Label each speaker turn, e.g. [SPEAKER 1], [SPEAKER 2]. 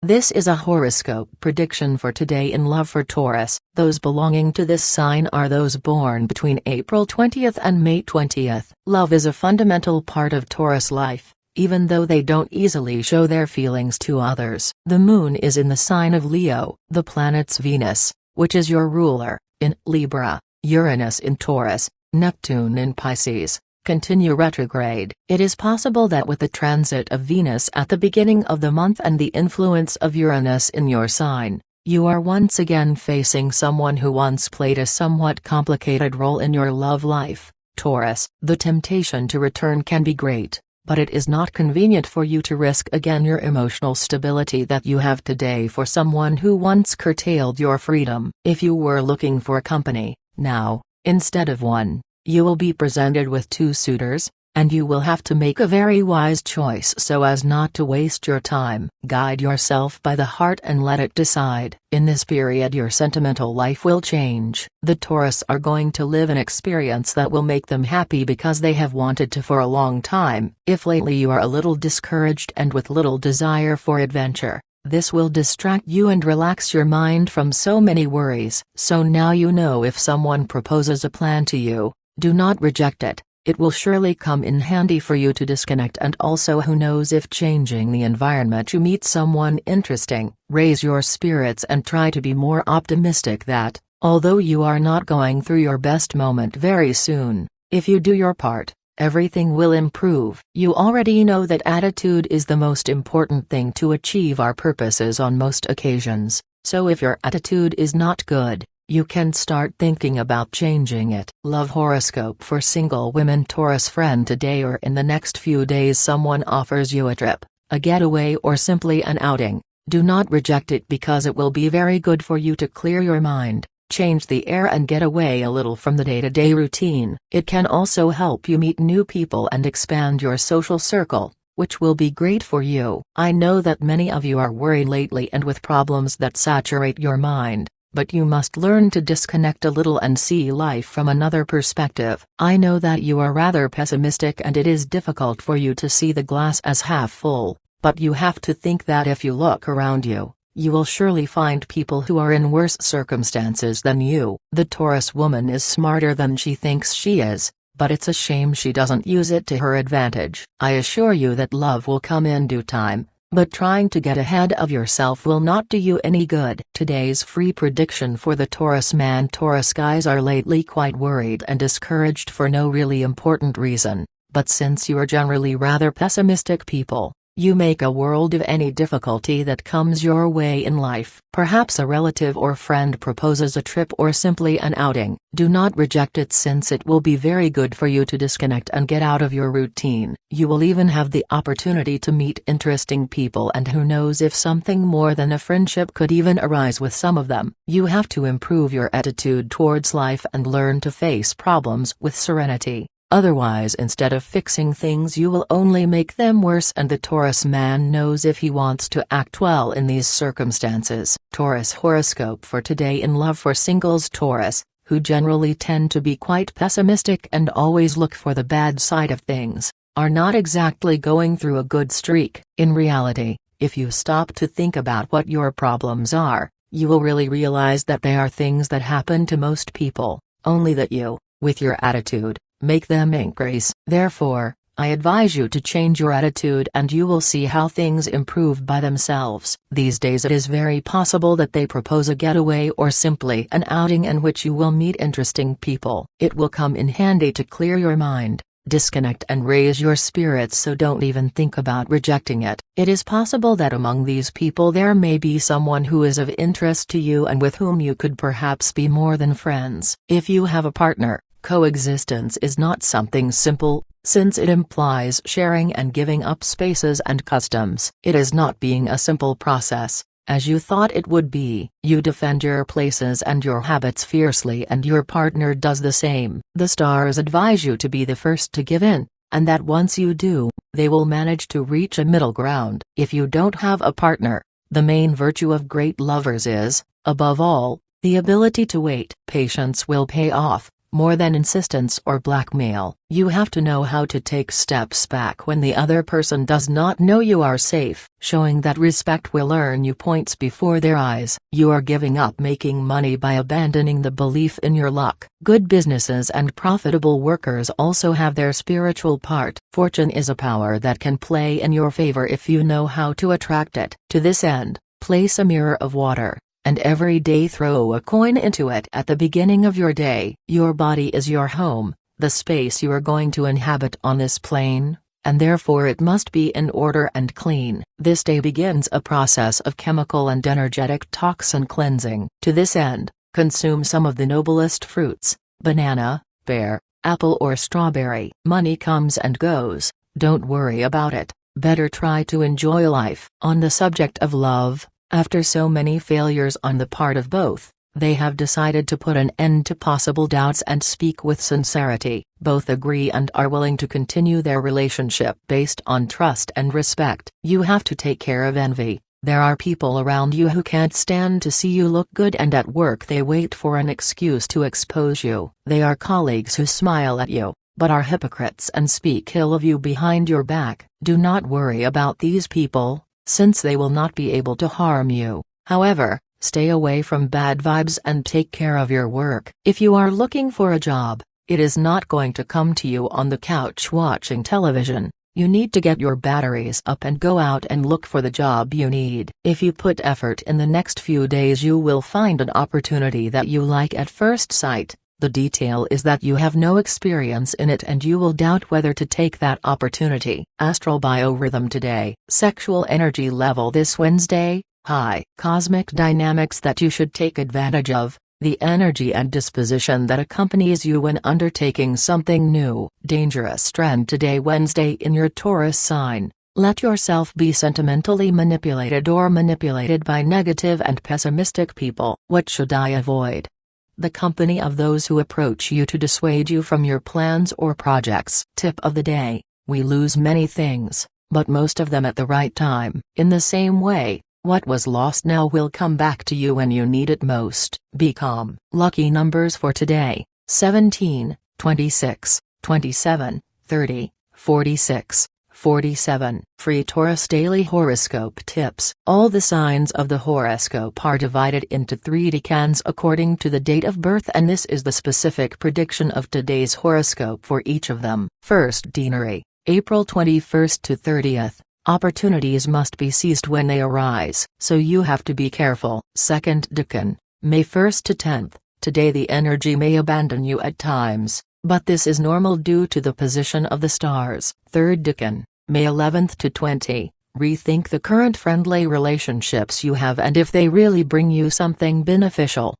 [SPEAKER 1] This is a horoscope prediction for today in love for Taurus. Those belonging to this sign are those born between April 20th and May 20th. Love is a fundamental part of Taurus life, even though they don't easily show their feelings to others. The moon is in the sign of Leo, the planets Venus, which is your ruler, in Libra, Uranus in Taurus, Neptune in Pisces, continue retrograde. It is possible that with the transit of Venus at the beginning of the month and the influence of Uranus in your sign, you are once again facing someone who once played a somewhat complicated role in your love life, Taurus. The temptation to return can be great, but it is not convenient for you to risk again your emotional stability that you have today for someone who once curtailed your freedom. If you were looking for company, now, instead of one, you will be presented with two suitors, and you will have to make a very wise choice so as not to waste your time. Guide yourself by the heart and let it decide. In this period your sentimental life will change. The Taurus are going to live an experience that will make them happy because they have wanted to for a long time. If lately you are a little discouraged and with little desire for adventure, this will distract you and relax your mind from so many worries. So now you know if someone proposes a plan to you, do not reject it. It will surely come in handy for you to disconnect, and also who knows if changing the environment you meet someone interesting. Raise your spirits and try to be more optimistic that, although you are not going through your best moment very soon, if you do your part, everything will improve. You already know that attitude is the most important thing to achieve our purposes on most occasions, so if your attitude is not good, you can start thinking about changing it. Love horoscope for single women. Taurus friend, today or in the next few days someone offers you a trip, a getaway or simply an outing. Do not reject it because it will be very good for you to clear your mind, change the air and get away a little from the day-to-day routine. It can also help you meet new people and expand your social circle, which will be great for you. I know that many of you are worried lately and with problems that saturate your mind, but you must learn to disconnect a little and see life from another perspective. I know that you are rather pessimistic and it is difficult for you to see the glass as half full, but you have to think that if you look around you, you will surely find people who are in worse circumstances than you. The Taurus woman is smarter than she thinks she is, but it's a shame she doesn't use it to her advantage. I assure you that love will come in due time, but trying to get ahead of yourself will not do you any good. Today's free prediction for the Taurus man. Taurus guys are lately quite worried and discouraged for no really important reason, but since you are generally rather pessimistic people, you make a world of any difficulty that comes your way in life. Perhaps a relative or friend proposes a trip or simply an outing. Do not reject it since it will be very good for you to disconnect and get out of your routine. You will even have the opportunity to meet interesting people, and who knows if something more than a friendship could even arise with some of them. You have to improve your attitude towards life and learn to face problems with serenity. Otherwise, instead of fixing things, you will only make them worse, and the Taurus man knows if he wants to act well in these circumstances. Taurus horoscope for today in love for singles. Taurus, who generally tend to be quite pessimistic and always look for the bad side of things, are not exactly going through a good streak. In reality, if you stop to think about what your problems are, you will really realize that they are things that happen to most people, only that you, with your attitude, make them increase. Therefore, I advise you to change your attitude and you will see how things improve by themselves. These days it is very possible that they propose a getaway or simply an outing in which you will meet interesting people. It will come in handy to clear your mind, disconnect and raise your spirits, so don't even think about rejecting it. It is possible that among these people there may be someone who is of interest to you and with whom you could perhaps be more than friends. If you have a partner, coexistence is not something simple, since it implies sharing and giving up spaces and customs. It is not being a simple process, as you thought it would be. You defend your places and your habits fiercely, and your partner does the same. The stars advise you to be the first to give in, and that once you do, they will manage to reach a middle ground. If you don't have a partner, the main virtue of great lovers is, above all, the ability to wait. Patience will pay off, More than insistence or blackmail, you have to know how to take steps back when the other person does not know you are safe. Showing that respect will earn you points before their eyes. You are giving up making money by abandoning the belief in your luck. Good businesses and profitable workers also have their spiritual part. Fortune is a power that can play in your favor if you know how to attract it. To this end, place a mirror of water, and every day throw a coin into it at the beginning of your day. Your body is your home, the space you are going to inhabit on this plane, and therefore it must be in order and clean. This day begins a process of chemical and energetic toxin cleansing. To this end, consume some of the noblest fruits: banana, pear, apple or strawberry. Money comes and goes, don't worry about it, better try to enjoy life. On the subject of love, after so many failures on the part of both, they have decided to put an end to possible doubts and speak with sincerity. Both agree and are willing to continue their relationship based on trust and respect. You have to take care of envy. There are people around you who can't stand to see you look good, and at work they wait for an excuse to expose you. They are colleagues who smile at you, but are hypocrites and speak ill of you behind your back. Do not worry about these people, since they will not be able to harm you. However, stay away from bad vibes and take care of your work. If you are looking for a job, it is not going to come to you on the couch watching television. You need to get your batteries up and go out and look for the job you need. If you put effort in the next few days, you will find an opportunity that you like at first sight. The detail is that you have no experience in it and you will doubt whether to take that opportunity. Astral biorhythm today. Sexual energy level this Wednesday, high. Cosmic dynamics that you should take advantage of. The energy and disposition that accompanies you when undertaking something new. Dangerous trend today Wednesday in your Taurus sign. Let yourself be sentimentally manipulated or manipulated by negative and pessimistic people. What should I avoid? The company of those who approach you to dissuade you from your plans or projects. Tip of the day: we lose many things, but most of them at the right time. In the same way, what was lost now will come back to you when you need it most. Be calm. Lucky numbers for today: 17, 26, 27, 30, 46, 47. Free Taurus Daily Horoscope Tips. All the signs of the horoscope are divided into 3 decans according to the date of birth, and this is the specific prediction of today's horoscope for each of them. First deanery, April 21st to 30th. Opportunities must be seized when they arise, so you have to be careful. Second decan, May 1st to 10th. Today the energy may abandon you at times, but this is normal due to the position of the stars. Third decan, May 11th to 20. Rethink the current friendly relationships you have and if they really bring you something beneficial.